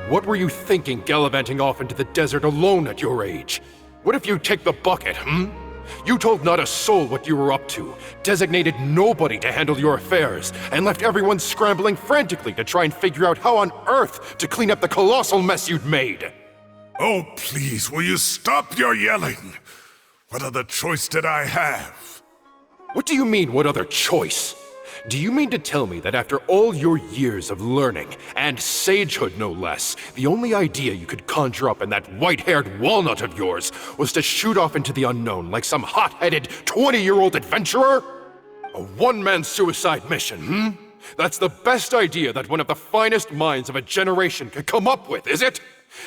What were you thinking gallivanting off into the desert alone at your age? What if you take the bucket, You told not a soul what you were up to, designated nobody to handle your affairs, and left everyone scrambling frantically to try and figure out how on earth to clean up the colossal mess you'd made. Oh, please, will you stop your yelling? What other choice did I have? What do you mean, what other choice? Do you mean to tell me that after all your years of learning, and sagehood no less, the only idea you could conjure up in that white-haired walnut of yours was to shoot off into the unknown like some hot-headed 20-year-old adventurer? A one-man suicide mission, That's the best idea that one of the finest minds of a generation could come up with, is it?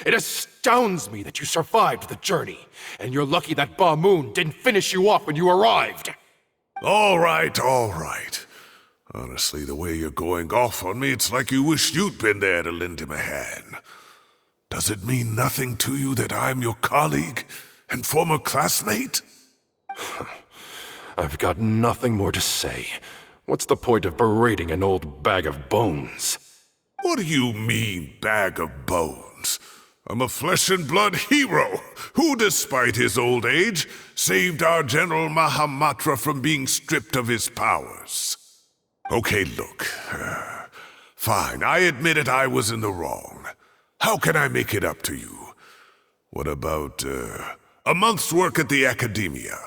It astounds me that you survived the journey, and you're lucky that Ba Moon didn't finish you off when you arrived. All right. Honestly, the way you're going off on me, it's like you wish you'd been there to lend him a hand. Does it mean nothing to you that I'm your colleague and former classmate? I've got nothing more to say. What's the point of berating an old bag of bones? What do you mean, bag of bones? I'm a flesh-and-blood hero who, despite his old age, saved our General Mahamatra from being stripped of his powers. Okay, look. Fine, I admit it, I was in the wrong. How can I make it up to you? What about, a month's work at the academia?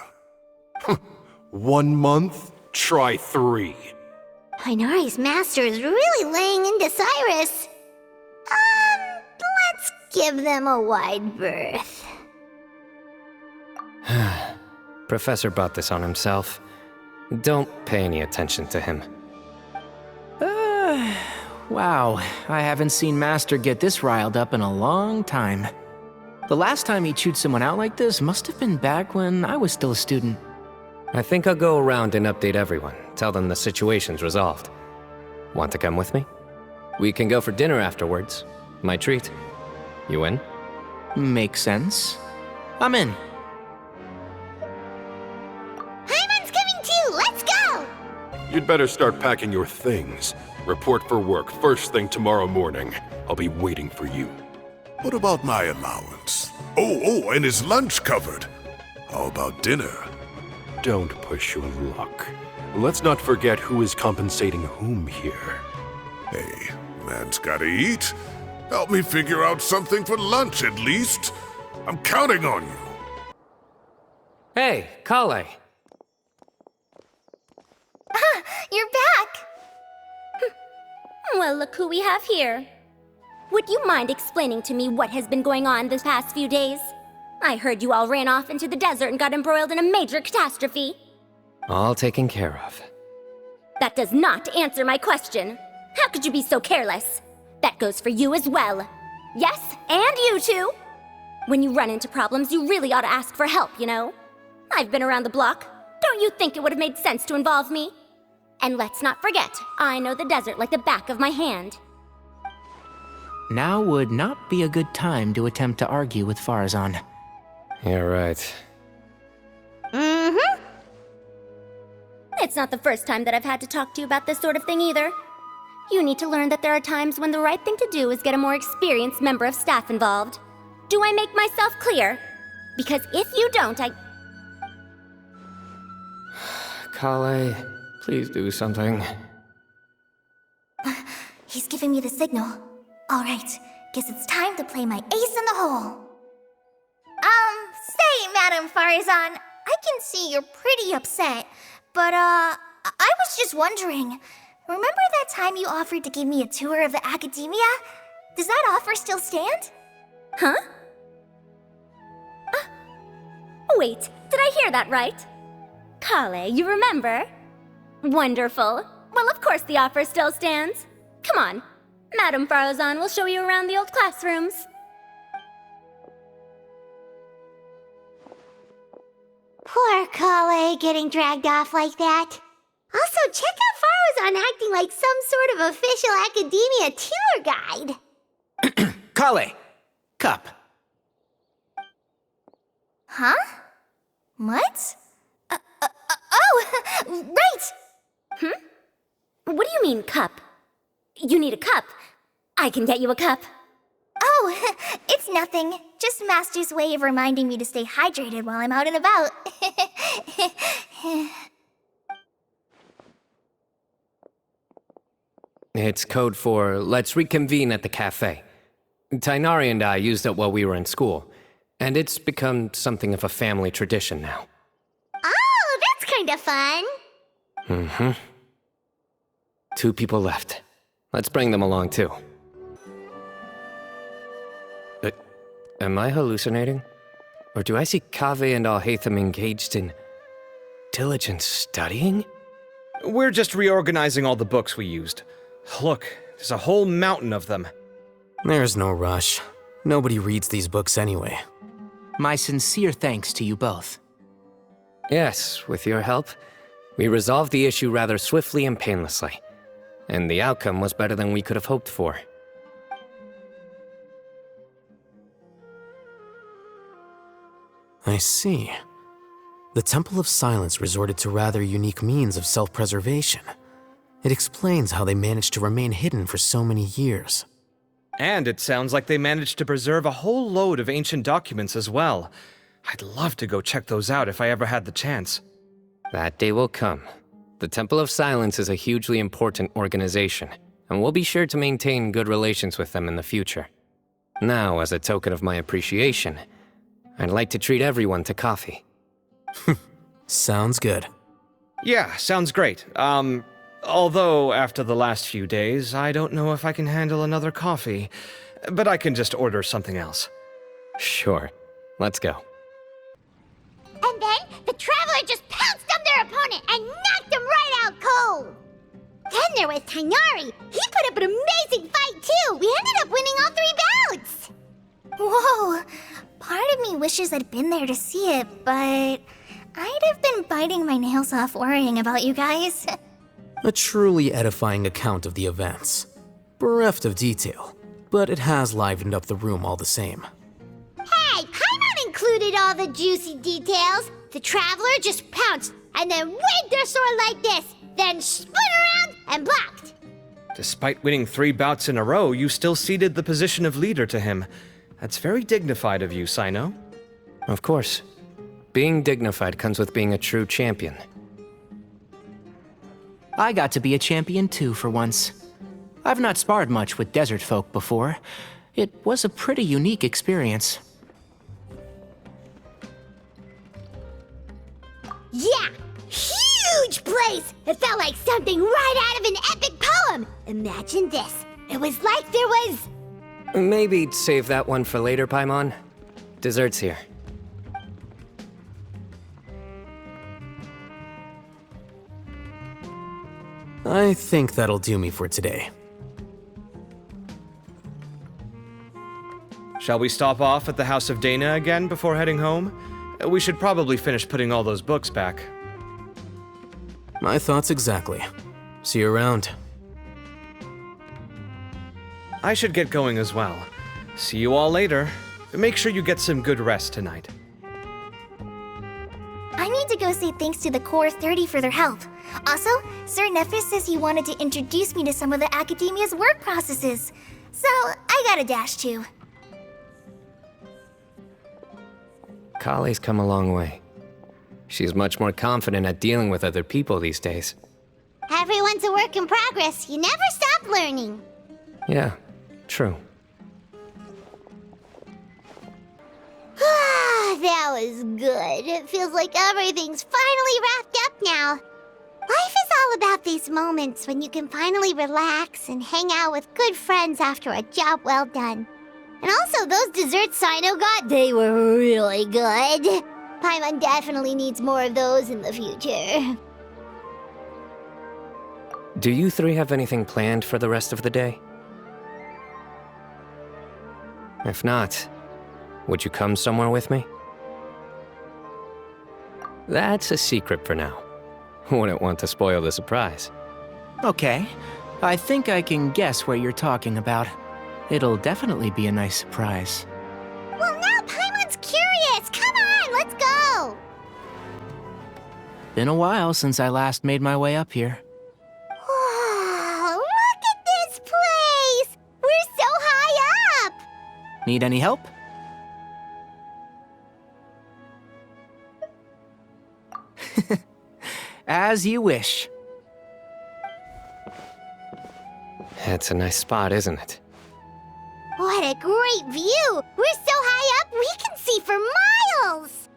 1 month? Try 3. Inari's master is really laying into Cyrus. Let's give them a wide berth. Professor brought this on himself. Don't pay any attention to him. Wow, I haven't seen Master get this riled up in a long time. The last time he chewed someone out like this must have been back when I was still a student. I think I'll go around and update everyone, tell them the situation's resolved. Want to come with me? We can go for dinner afterwards. My treat. You in? Makes sense. I'm in. Hyman's coming too! Let's go! You'd better start packing your things. Report for work first thing tomorrow morning. I'll be waiting for you. What about my allowance? Oh, and his lunch covered. How about dinner? Don't push your luck. Let's not forget who is compensating whom here. Hey, man's gotta eat. Help me figure out something for lunch at least. I'm counting on you. Hey, Kale. You're back! Well, look who we have here. Would you mind explaining to me what has been going on this past few days? I heard you all ran off into the desert and got embroiled in a major catastrophe. All taken care of. That does not answer my question. How could you be so careless? That goes for you as well. Yes, and you too. When you run into problems, you really ought to ask for help, you know? I've been around the block. Don't you think it would have made sense to involve me? And let's not forget, I know the desert like the back of my hand. Now would not be a good time to attempt to argue with Farazan. You're right. Mm-hmm. It's not the first time that I've had to talk to you about this sort of thing either. You need to learn that there are times when the right thing to do is get a more experienced member of staff involved. Do I make myself clear? Because if you don't, Kale, please do something. He's giving me the signal. All right, guess it's time to play my ace in the hole. Say, Madam Farazan, I can see you're pretty upset, but, I was just wondering, remember that time you offered to give me a tour of the academia? Does that offer still stand? Huh? Wait, did I hear that right? Kale, you remember? Wonderful. Well, of course the offer still stands. Come on, Madam Farazan will show you around the old classrooms. Poor Kale getting dragged off like that. Also, check out Farazan acting like some sort of official academia tour guide. Kale! Cup. Huh? What? Oh, right! What do you mean, cup? You need a cup. I can get you a cup. Oh, it's nothing. Just Master's way of reminding me to stay hydrated while I'm out and about. It's code for let's reconvene at the cafe. Tainari and I used it while we were in school, and it's become something of a family tradition now. Oh, that's kind of fun. Mm-hmm. 2 people left. Let's bring them along, too. Am I hallucinating? Or do I see Kaveh and Alhaitham engaged in diligent studying? We're just reorganizing all the books we used. Look, there's a whole mountain of them. There's no rush. Nobody reads these books anyway. My sincere thanks to you both. Yes, with your help, we resolved the issue rather swiftly and painlessly. And the outcome was better than we could have hoped for. I see. The Temple of Silence resorted to rather unique means of self-preservation. It explains how they managed to remain hidden for so many years. And it sounds like they managed to preserve a whole load of ancient documents as well. I'd love to go check those out if I ever had the chance. That day will come. The Temple of Silence is a hugely important organization, and we'll be sure to maintain good relations with them in the future. Now, as a token of my appreciation, I'd like to treat everyone to coffee. Sounds good. Yeah, sounds great. Although after the last few days, I don't know if I can handle another coffee, but I can just order something else. Sure. Let's go. And then the Traveler just pounced on their opponent and knocked him right out cold. Then there was Tainari. He put up an amazing fight too. We ended up winning all 3 bouts. Whoa. Part of me wishes I'd been there to see it, but I'd have been biting my nails off worrying about you guys. A truly edifying account of the events. Bereft of detail, but it has livened up the room all the same. Hey, Paimon included all the juicy details. The Traveler just pounced and then waved their sword like this, then spun around and blocked. Despite winning 3 bouts in a row, you still ceded the position of leader to him. That's very dignified of you, Sino. Of course. Being dignified comes with being a true champion. I got to be a champion too for once. I've not sparred much with desert folk before. It was a pretty unique experience. Yeah, huge place! It felt like something right out of an epic poem. Imagine this. It was like there was... Maybe save that one for later, Paimon. Dessert's here. I think that'll do me for today. Shall we stop off at the House of Dana again before heading home? We should probably finish putting all those books back. My thoughts exactly. See you around. I should get going as well. See you all later. Make sure you get some good rest tonight. I need to go say thanks to the Core 30 for their help. Also, Sir Nephis says he wanted to introduce me to some of the Academia's work processes. So, I gotta dash too. Kale's come a long way. She's much more confident at dealing with other people these days. Everyone's a work in progress. You never stop learning. Yeah, true. That was good. It feels like everything's finally wrapped up now. Life is all about these moments when you can finally relax and hang out with good friends after a job well done. And also, those desserts Sino got, they were really good. Paimon definitely needs more of those in the future. Do you 3 have anything planned for the rest of the day? If not, would you come somewhere with me? That's a secret for now. Wouldn't want to spoil the surprise. Okay, I think I can guess what you're talking about. It'll definitely be a nice surprise. Well, now Paimon's curious. Come on, let's go. Been a while since I last made my way up here. Wow, look at this place. We're so high up. Need any help? As you wish. It's a nice spot, isn't it? What a great view! We're so high up, we can see for miles!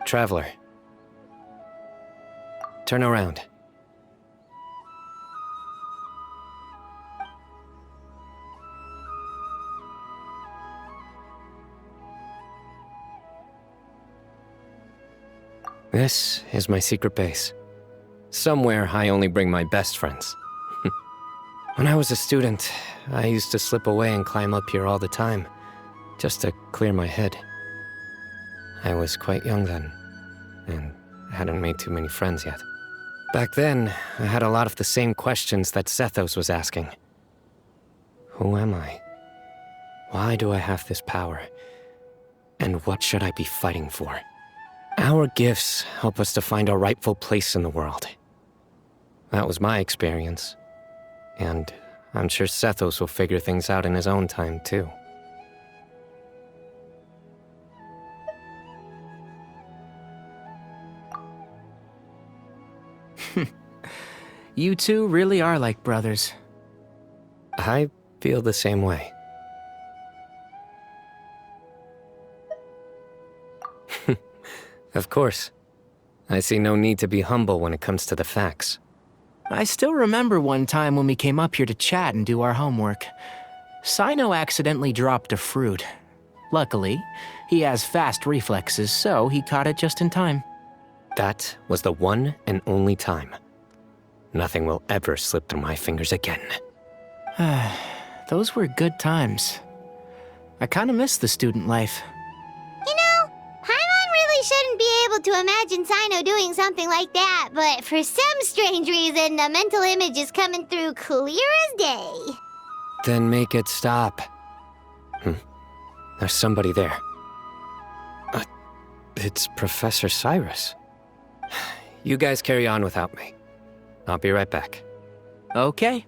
Traveler. Turn around. This is my secret base. Somewhere I only bring my best friends. When I was a student, I used to slip away and climb up here all the time, just to clear my head. I was quite young then, and hadn't made too many friends yet. Back then, I had a lot of the same questions that Sethos was asking. Who am I? Why do I have this power? And what should I be fighting for? Our gifts help us to find our rightful place in the world. That was my experience. And I'm sure Sethos will figure things out in his own time, too. You two really are like brothers. I feel the same way. Of course. I see no need to be humble when it comes to the facts. I still remember one time when we came up here to chat and do our homework. Sino accidentally dropped a fruit. Luckily, he has fast reflexes, so he caught it just in time. That was the one and only time. Nothing will ever slip through my fingers again. Those were good times. I kinda miss the student life. You know, Paimon really shouldn't be able to imagine Sino doing something like that, but for some strange reason, the mental image is coming through clear as day. Then make it stop. There's somebody there. It's Professor Cyrus. You guys carry on without me. I'll be right back. Okay.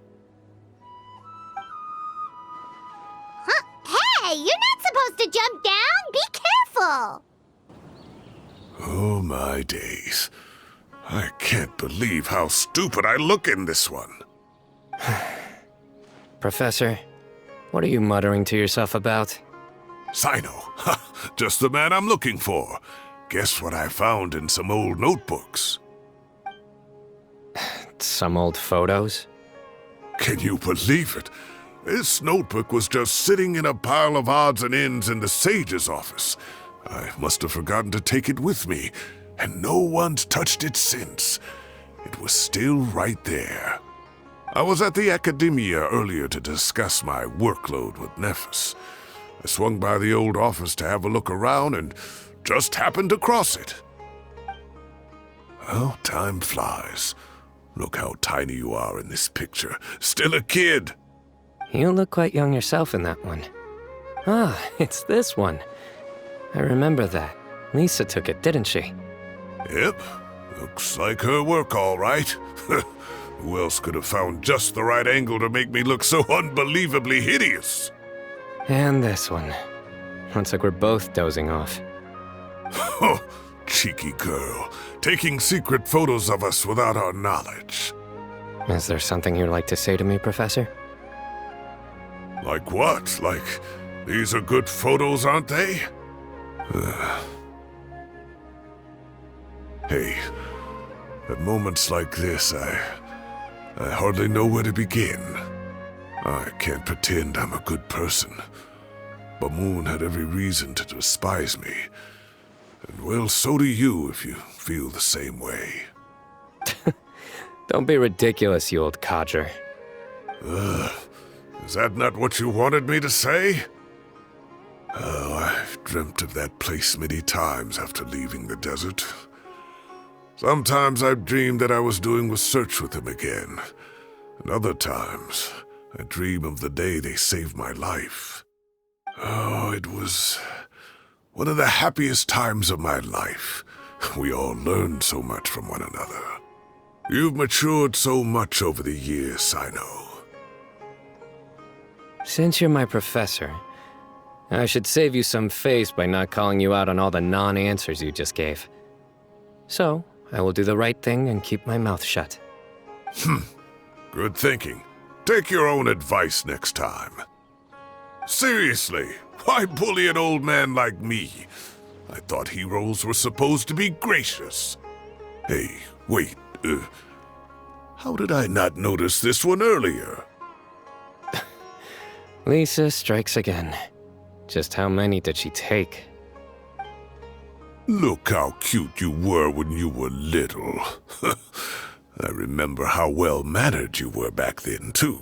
Huh? Hey, you're not supposed to jump down! Be careful! Oh my days. I can't believe how stupid I look in this one. Professor, what are you muttering to yourself about? Sino, just the man I'm looking for. Guess what I found in some old notebooks? Some old photos? Can you believe it? This notebook was just sitting in a pile of odds and ends in the sage's office. I must have forgotten to take it with me, and no one's touched it since. It was still right there. I was at the Academia earlier to discuss my workload with Nephis. I swung by the old office to have a look around and just happened to cross it. Well, time flies. Look how tiny you are in this picture. Still a kid. You look quite young yourself in that one. Ah, it's this one. I remember that. Lisa took it, didn't she? Yep. Looks like her work, all right. Who else could have found just the right angle to make me look so unbelievably hideous? And this one. Looks like we're both dozing off. Oh, cheeky girl. Taking secret photos of us without our knowledge. Is there something you'd like to say to me, Professor? Like what? Like, these are good photos, aren't they? Hey, at moments like this, I hardly know where to begin. I can't pretend I'm a good person. Bamoon had every reason to despise me. And well, so do you if you feel the same way. Don't be ridiculous, you old codger. Is that not what you wanted me to say? Oh, I've dreamt of that place many times after leaving the desert. Sometimes I've dreamed that I was doing a search with them again. And other times, I dream of the day they saved my life. Oh, it was one of the happiest times of my life. We all learned so much from one another. You've matured so much over the years, I know. Since you're my professor, I should save you some face by not calling you out on all the non-answers you just gave. So, I will do the right thing and keep my mouth shut. Good thinking. Take your own advice next time. Seriously, why bully an old man like me? I thought heroes were supposed to be gracious. Hey, wait, how did I not notice this one earlier? Lisa strikes again. Just how many did she take? Look how cute you were when you were little. I remember how well-mannered you were back then, too.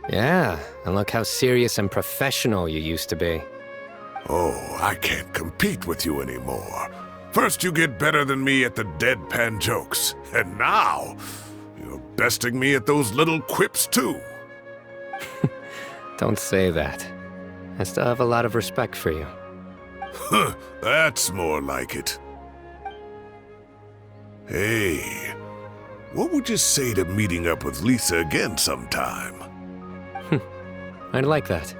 Yeah, and look how serious and professional you used to be. Oh, I can't compete with you anymore. First you get better than me at the deadpan jokes, and now you're besting me at those little quips, too. Don't say that. I still have a lot of respect for you. Huh, that's more like it. Hey, what would you say to meeting up with Lisa again sometime? I'd like that.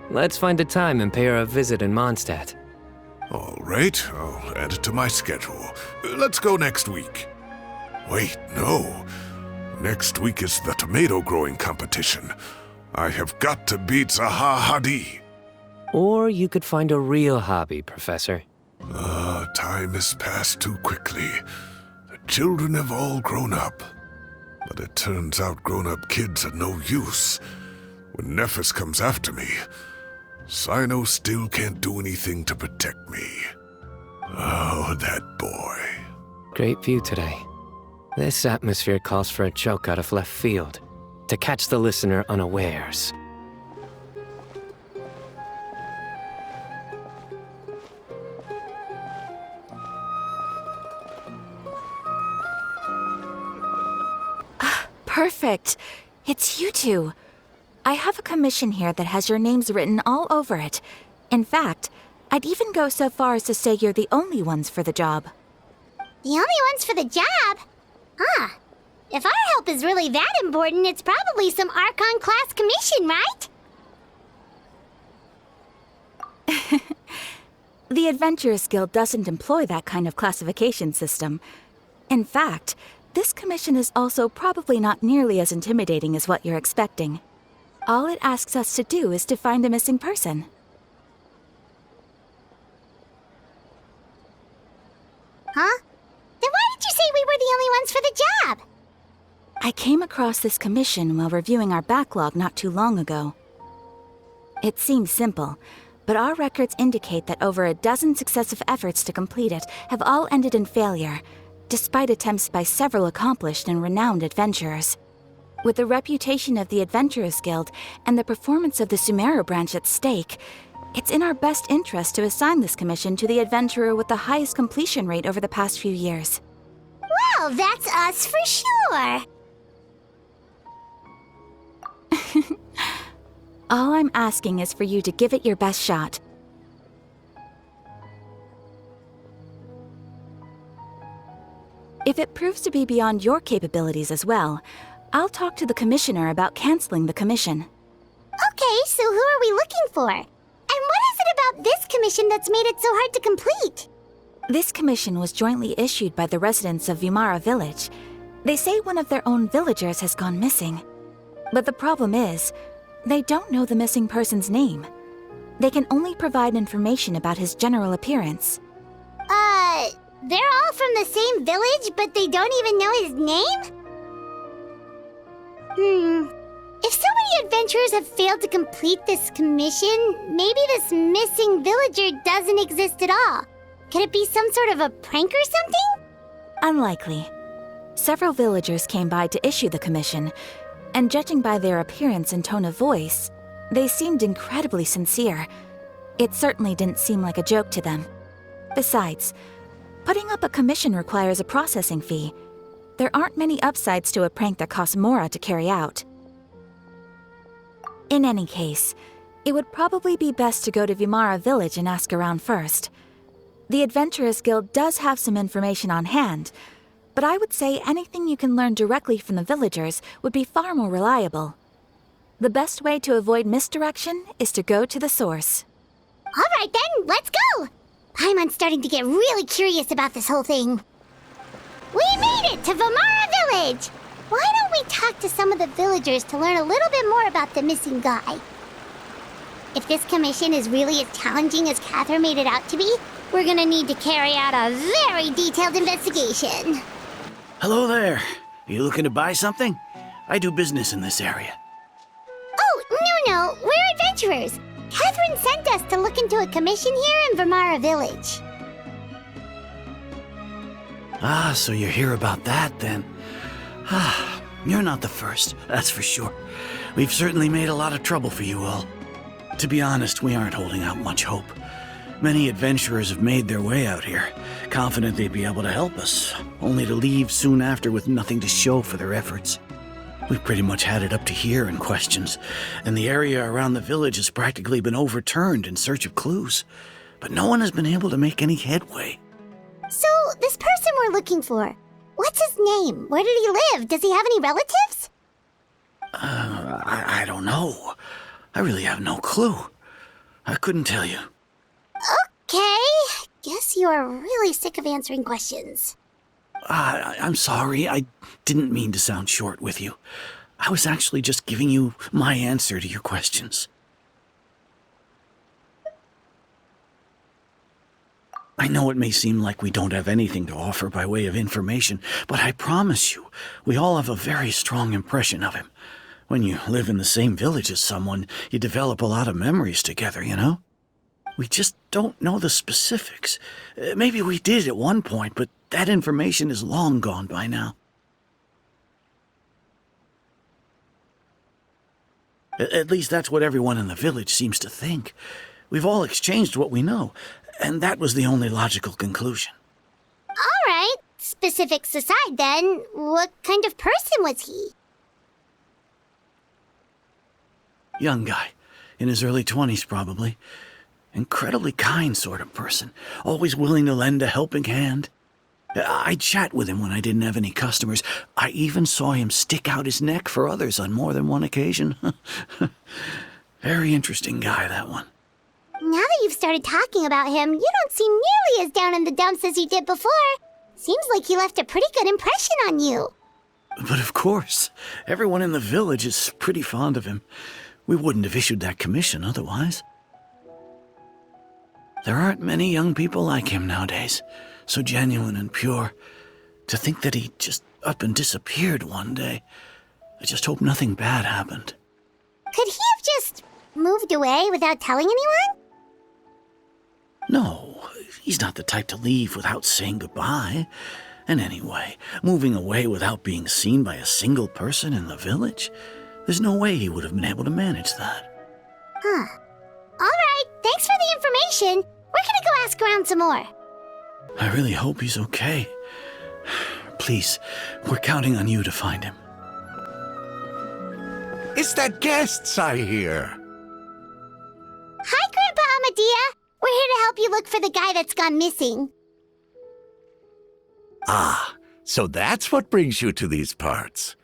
Let's find a time and pay her a visit in Mondstadt. All right, I'll add it to my schedule. Let's go next week. Wait, no. Next week is the tomato growing competition. I have got to beat Zaha Hadid. Or you could find a real hobby, Professor. Time has passed too quickly. The children have all grown up. But it turns out grown-up kids are no use. When Nephis comes after me, Sino still can't do anything to protect me. Oh, that boy. Great view today. This atmosphere calls for a joke out of left field, to catch the listener unawares. Perfect. It's you two. I have a commission here that has your names written all over it. In fact, I'd even go so far as to say you're the only ones for the job. The only ones for the job? Huh. If our help is really that important, it's probably some Archon-class commission, right? The Adventurers Guild doesn't employ that kind of classification system. In fact, this commission is also probably not nearly as intimidating as what you're expecting. All it asks us to do is to find a missing person. Huh? Then why did you say we were the only ones for the job? I came across this commission while reviewing our backlog not too long ago. It seems simple, but our records indicate that over a dozen successive efforts to complete it have all ended in failure, despite attempts by several accomplished and renowned adventurers. With the reputation of the Adventurers Guild and the performance of the Sumeru branch at stake, it's in our best interest to assign this commission to the adventurer with the highest completion rate over the past few years. Well, that's us for sure. All I'm asking is for you to give it your best shot. If it proves to be beyond your capabilities as well, I'll talk to the commissioner about canceling the commission. Okay, so who are we looking for? And what is it about this commission that's made it so hard to complete? This commission was jointly issued by the residents of Vimara Village. They say one of their own villagers has gone missing. But the problem is, they don't know the missing person's name. They can only provide information about his general appearance. They're all from the same village, but they don't even know his name? If so many adventurers have failed to complete this commission, maybe this missing villager doesn't exist at all. Could it be some sort of a prank or something? Unlikely. Several villagers came by to issue the commission, and judging by their appearance and tone of voice, they seemed incredibly sincere. It certainly didn't seem like a joke to them. Besides, putting up a commission requires a processing fee. There aren't many upsides to a prank that costs Mora to carry out. In any case, it would probably be best to go to Vimara Village and ask around first. The Adventurers Guild does have some information on hand, but I would say anything you can learn directly from the villagers would be far more reliable. The best way to avoid misdirection is to go to the source. Alright then, let's go! Paimon's starting to get really curious about this whole thing. We made it to Vamara Village! Why don't we talk to some of the villagers to learn a little bit more about the missing guy? If this commission is really as challenging as Catherine made it out to be, we're gonna need to carry out a very detailed investigation. Hello there. Are you looking to buy something? I do business in this area. Oh, no, we're adventurers. Catherine sent us to look into a commission here in Vamara Village. Ah, so you're here about that then. Ah, you're not the first, that's for sure. We've certainly made a lot of trouble for you all. To be honest, we aren't holding out much hope. Many adventurers have made their way out here, confident they'd be able to help us, only to leave soon after with nothing to show for their efforts. We've pretty much had it up to here in questions, and the area around the village has practically been overturned in search of clues. But no one has been able to make any headway. So, this person we're looking for, what's his name? Where did he live? Does he have any relatives? I don't know. I really have no clue. I couldn't tell you. Okay, guess you are really sick of answering questions. I'm sorry, I didn't mean to sound short with you. I was actually just giving you my answer to your questions. I know it may seem like we don't have anything to offer by way of information, but I promise you, we all have a very strong impression of him. When you live in the same village as someone, you develop a lot of memories together, you know? We just don't know the specifics. Maybe we did at one point, but that information is long gone by now. At least that's what everyone in the village seems to think. We've all exchanged what we know, and that was the only logical conclusion. All right, specifics aside then, what kind of person was he? Young guy, in his early 20s probably. Incredibly kind sort of person, always willing to lend a helping hand. I'd chat with him when I didn't have any customers. I even saw him stick out his neck for others on more than one occasion. Very interesting guy, that one. Now that you've started talking about him, you don't seem nearly as down in the dumps as you did before. Seems like he left a pretty good impression on you. But of course, everyone in the village is pretty fond of him. We wouldn't have issued that commission otherwise. There aren't many young people like him nowadays, so genuine and pure. To think that he just up and disappeared one day. I just hope nothing bad happened. Could he have just moved away without telling anyone? No, he's not the type to leave without saying goodbye. And anyway, moving away without being seen by a single person in the village? There's no way he would have been able to manage that. Huh. All right, thanks for the information. We're gonna go ask around some more. I really hope he's okay. Please, we're counting on you to find him. It's that guests I hear. Hi, Grandpa Amadea. We're here to help you look for the guy that's gone missing. Ah, so that's what brings you to these parts.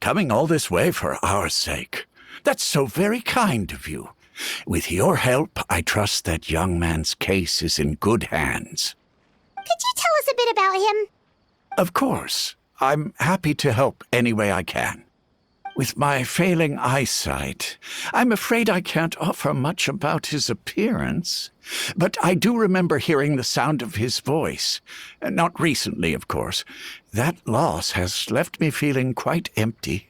Coming all this way for our sake. That's so very kind of you. With your help, I trust that young man's case is in good hands. Could you tell us a bit about him? Of course. I'm happy to help any way I can. With my failing eyesight, I'm afraid I can't offer much about his appearance. But I do remember hearing the sound of his voice. Not recently, of course. That loss has left me feeling quite empty.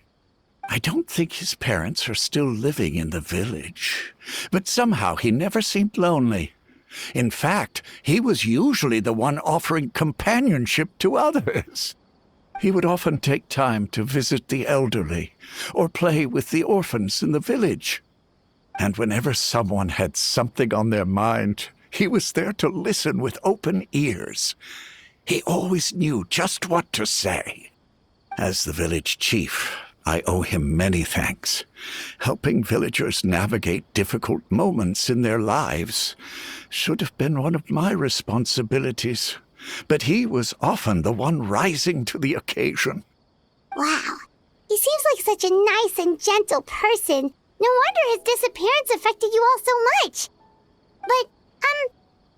I don't think his parents are still living in the village. But somehow he never seemed lonely. In fact, he was usually the one offering companionship to others. He would often take time to visit the elderly or play with the orphans in the village. And whenever someone had something on their mind, he was there to listen with open ears. He always knew just what to say. As the village chief, I owe him many thanks. Helping villagers navigate difficult moments in their lives should have been one of my responsibilities. But he was often the one rising to the occasion. Wow. He seems like such a nice and gentle person. No wonder his disappearance affected you all so much. But,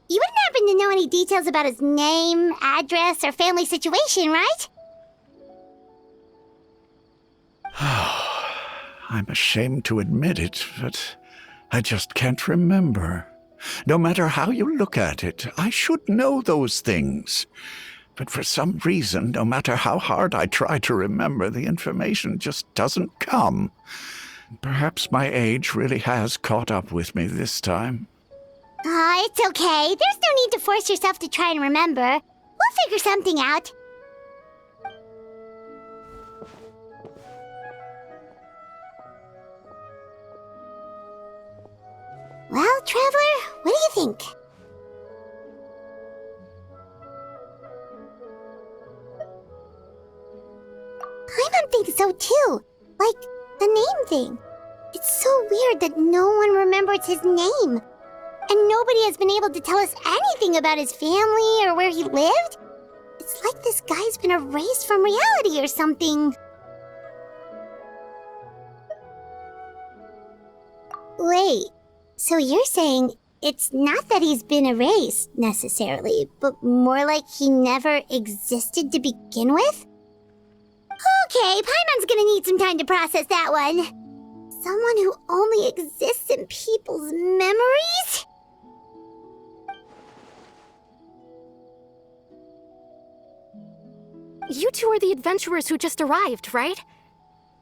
you wouldn't happen to know any details about his name, address, or family situation, right? I'm ashamed to admit it, but I just can't remember. No matter how you look at it, I should know those things. But for some reason, no matter how hard I try to remember, the information just doesn't come. Perhaps my age really has caught up with me this time. It's okay. There's no need to force yourself to try and remember. We'll figure something out. Well, Traveler, what do you think? Paimon thinks so too. Like, the name thing. It's so weird that no one remembers his name. And nobody has been able to tell us anything about his family or where he lived. It's like this guy's been erased from reality or something. Wait, so you're saying it's not that he's been erased, necessarily, but more like he never existed to begin with? Okay, Paimon's gonna need some time to process that one. Someone who only exists in people's memories? You two are the adventurers who just arrived, right?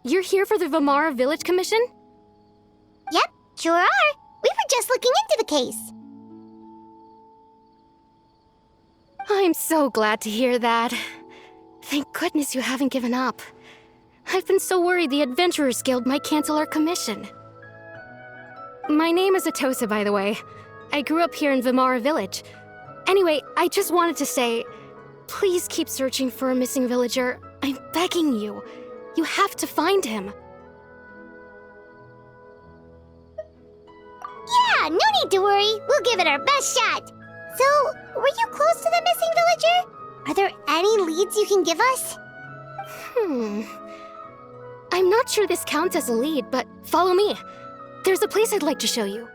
You're here for the Vamara Village Commission? Yep, sure are. We were just looking into the case. I'm so glad to hear that. Thank goodness you haven't given up. I've been so worried the Adventurers Guild might cancel our commission. My name is Atosa, by the way. I grew up here in Vamara Village. Anyway, I just wanted to say, please keep searching for a missing villager. I'm begging you. You have to find him. Yeah, no need to worry. We'll give it our best shot. So, were you close to the missing villager? Are there any leads you can give us? I'm not sure this counts as a lead, but follow me. There's a place I'd like to show you.